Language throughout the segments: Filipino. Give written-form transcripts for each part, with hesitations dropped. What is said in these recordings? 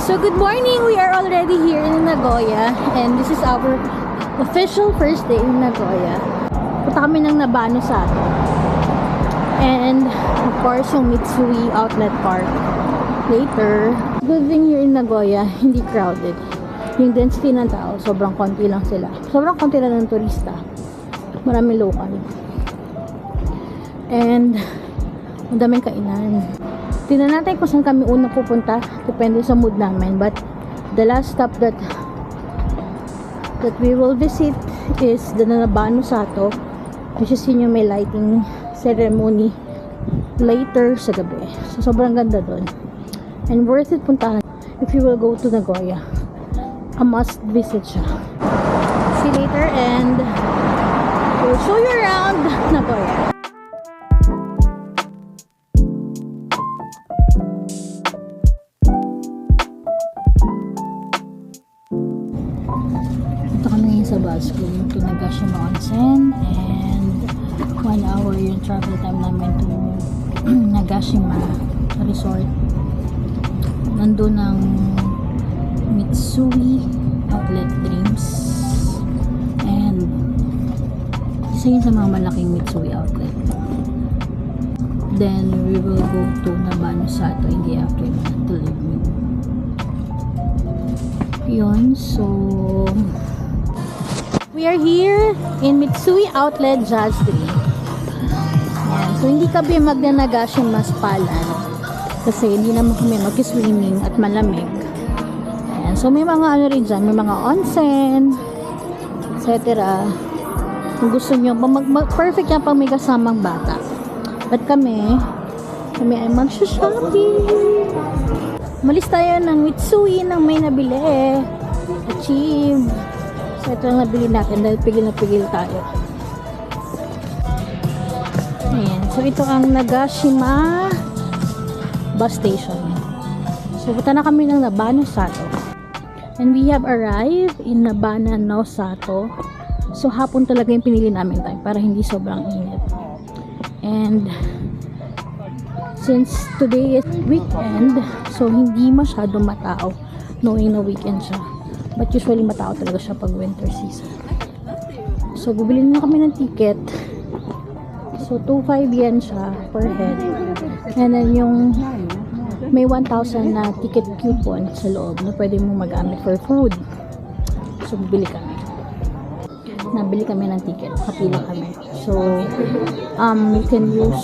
So good morning, we are already here in Nagoya and this is our official first day in Nagoya. Punta kami ng Nabano Sato and of course yung Mitsui Outlet Park later. Good thing here in Nagoya, hindi crowded. Yung density ng tao, sobrang konti lang sila. Sobrang konti lang ng turista. Maraming local. And ang daming kainan. Tingnan natin kung saan kami unang pupunta. Depende sa mood namin. But the last stop that we will visit is the Nabano Sato, which is yun yung may lighting ceremony later sa gabi. So sobrang ganda dun. And worth it puntahan if you will go to Nagoya. A must visit siya. See you later and we'll show you around Nagoya. Sa bus going to Nagashima Onsen and 1 hour yung travel time namin to Nagashima Resort. Nandun ang Mitsui Outlet Dreams and isa yun sa mga malaking Mitsui outlet. Then we will go to Nabano Sato in the afternoon to leave. Yun, so we are here in Mitsui Outlet Jazz Dream. Yan. So, hindi kami magnanagashima Maspalan kasi hindi naman kami mag-swimming at malamig. Ayan. So, may mga ano rin dyan. May mga onsen, etc. Kung gusto nyo, perfect yan pang may kasamang bata. But kami ay mag-shopping. Malis tayo ng Mitsui nang may nabili. Achieve. So, ito ang nabili natin dahil pigil na pigil tayo. Ayan. So, ito ang Nagashima bus station. So, punta na kami ng Nabano Sato. And we have arrived in Nabano Sato. So, hapon talaga yung pinili namin tayo para hindi sobrang init. And since today is weekend, so hindi masyado matao knowing na weekend siya. But usually matao talaga siya pag winter season. So bibili na kami ng ticket. So 2,500 yen siya per head. And then yung may 1,000 na ticket coupon sa loob na pwede mo magamit for food. So bibili kami. Nabili kami ng ticket. Kapila kami. So you can use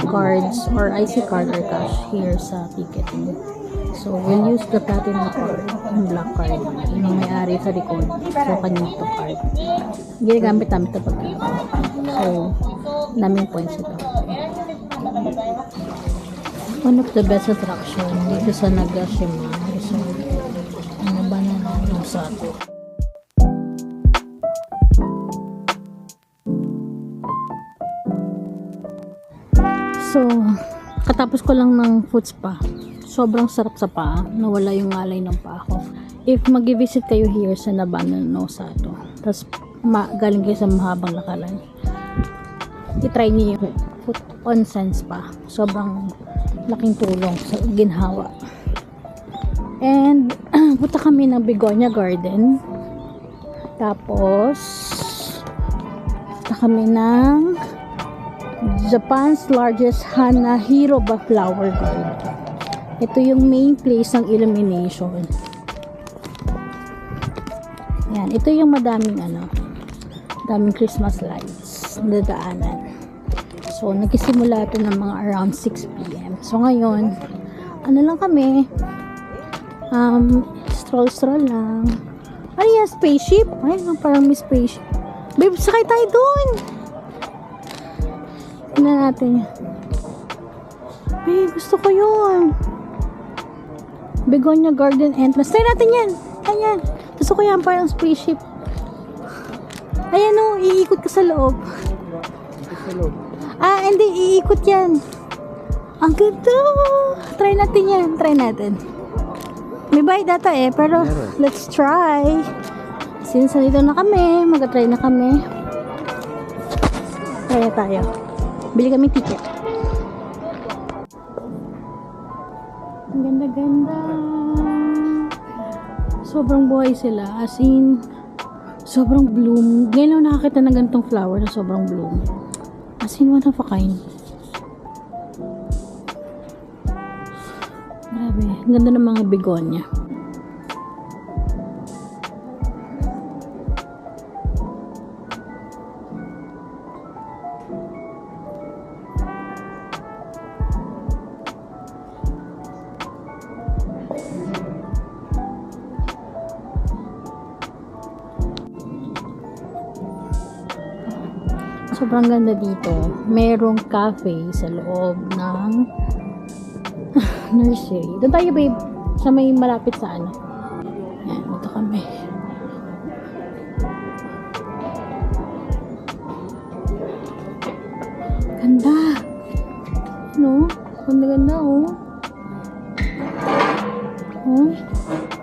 cards or IC card or cash here sa ticketing. So, we'll use the platinum card, yung black card, yung may-ari sa likod. So, kanito card. Ginagamit namin ito pagka. So, naming points ito. One of the best attraction dito sa Nagashima Resort. Ano ba na ng Sato? So, katapos ko lang ng foot spa. Sobrang sarap sa paa. Nawala yung ngalay ng paa ko. If mag-visit kayo here sa Nabano Sato, tapos galing kayo sa mahabang lakalan, i-try niyo yung foot onsen spa. Sobrang laking tulong sa ginhawa. And punta kami ng Begonia Garden. Tapos punta kami ng Japan's largest Hanahiroba flower garden. Ito yung main place ng illumination. Yan, ito yung madaming Christmas lights na dadaanan. So, nagsisimula ito ng mga around 6 PM. So, ngayon, ano lang kami, stroll lang. Ano yan, spaceship? Ay, parang may spaceship. Babe, sakay tayo dun! Tignan natin. Babe, gusto ko yun. Begonia Garden entrance. Try natin yan. Ayan. Gusto ko yan. Parang spaceship. Ayan o. Iikot ka sa loob. Ah, hindi. Iikot yan. Ang ganda. Try natin yan. Try natin. May bayad data eh. Pero let's try. Since nandito na kami. Mag-try na kami. Try na tayo. Bili kami ticket. Ang ganda-ganda. Sobrang buhay sila. As in, sobrang bloom. Ngayon lang nakakita ng ganitong flower na sobrang bloom. As in, one of a kind. Grabe. Ang ganda ng mga begonia. Sobrang ganda dito. Merong cafe sa loob ng nursery. Doon tayo, babe. Sa may malapit sa ano. Ayan, dito kami. Ganda. No? Ganda-ganda, oh. Oh.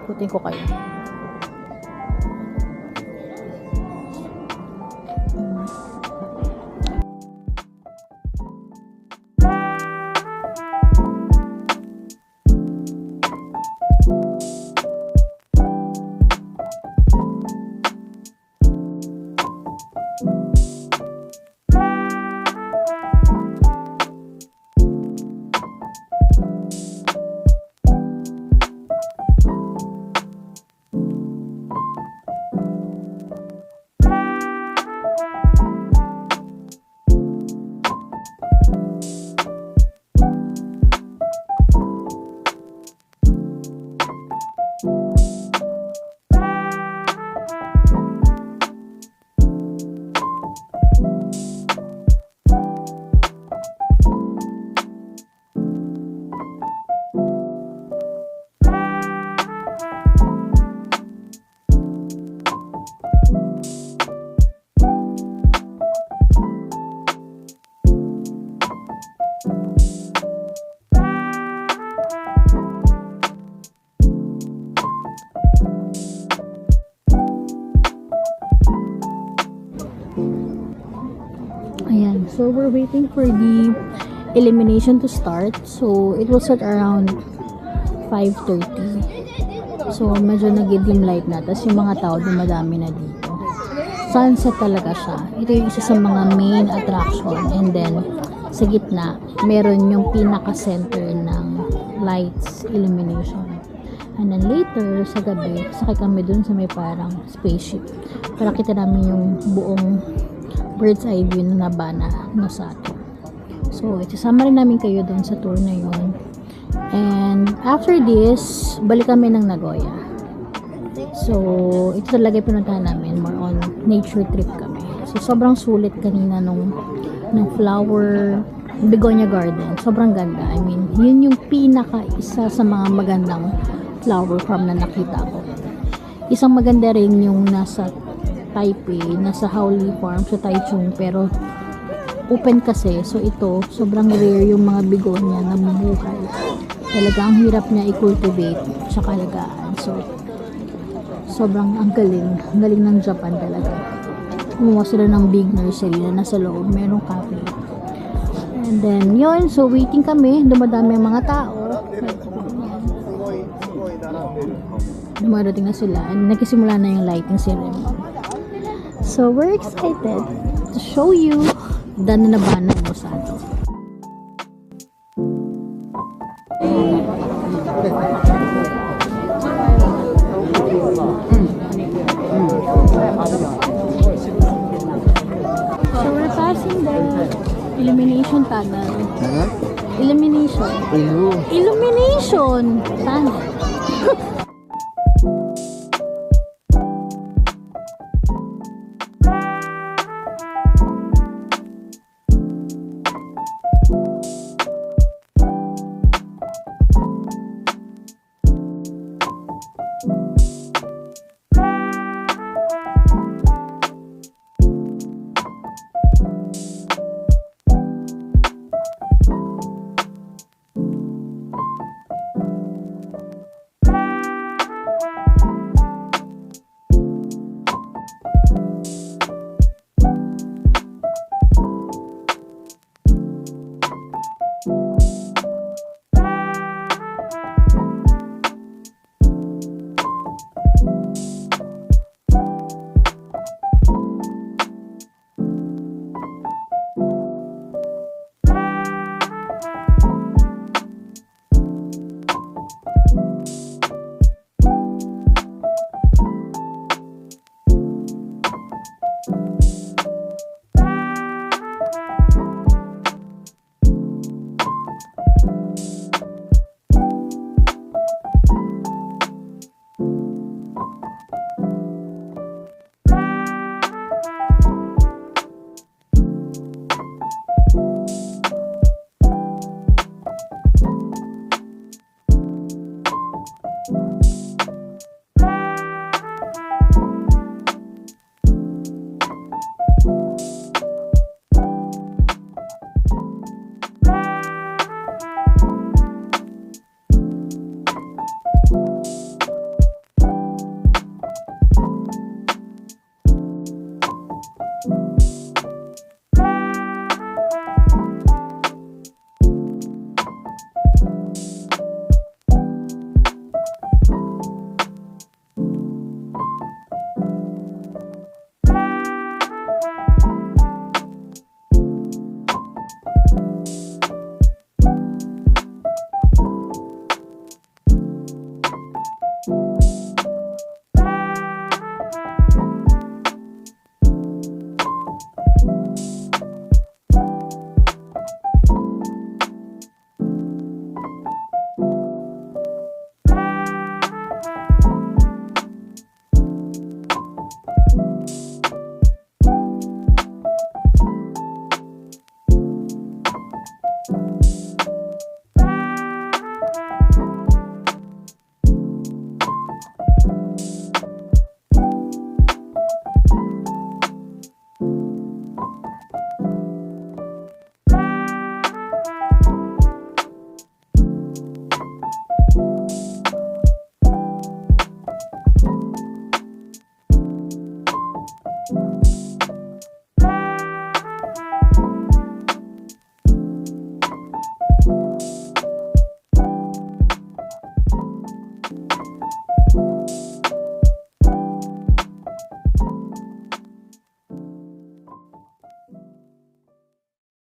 Putin ko kayo. Ayan, so we're waiting for the illumination to start. So it will start around 5:30. So medyo nag-dim light na. Tapos yung mga tao dumadami na dito. Sunset talaga siya. Ito yung isa sa mga main attraction. And then sa gitna, meron yung pinaka-center ng lights illumination. And then later, sa gabi, sakay kami dun sa may parang spaceship. Para kita namin yung buong bird's eye view na Nabana no Sato. So, isasama rin namin kayo doon sa tour na yun. And after this, balik kami ng Nagoya. So, ito talaga yung pinuntahan namin. More on nature trip kami. So, sobrang sulit kanina nung flower begonia garden. Sobrang ganda. I mean, yun yung isa sa mga magandang flower farm na nakita ko. Isang maganda rin yung nasa Taipei, nasa Howley Farm sa Taichung, pero open kasi. So ito, sobrang rare yung mga begonia na mabuhay. Talaga ang hirap niya i-cultivate sa kalagaan. So sobrang ang galing ng Japan talaga. Gumawa sila ng big nursery na nasa loob, merong cafe. And then yun, so waiting kami, dumadami ang mga tao. Dumadating na sila and nagsisimula na yung lighting ceremony. So we're excited to show you the Nabana no Sato. So we're passing the illumination tunnel. Illumination tunnel.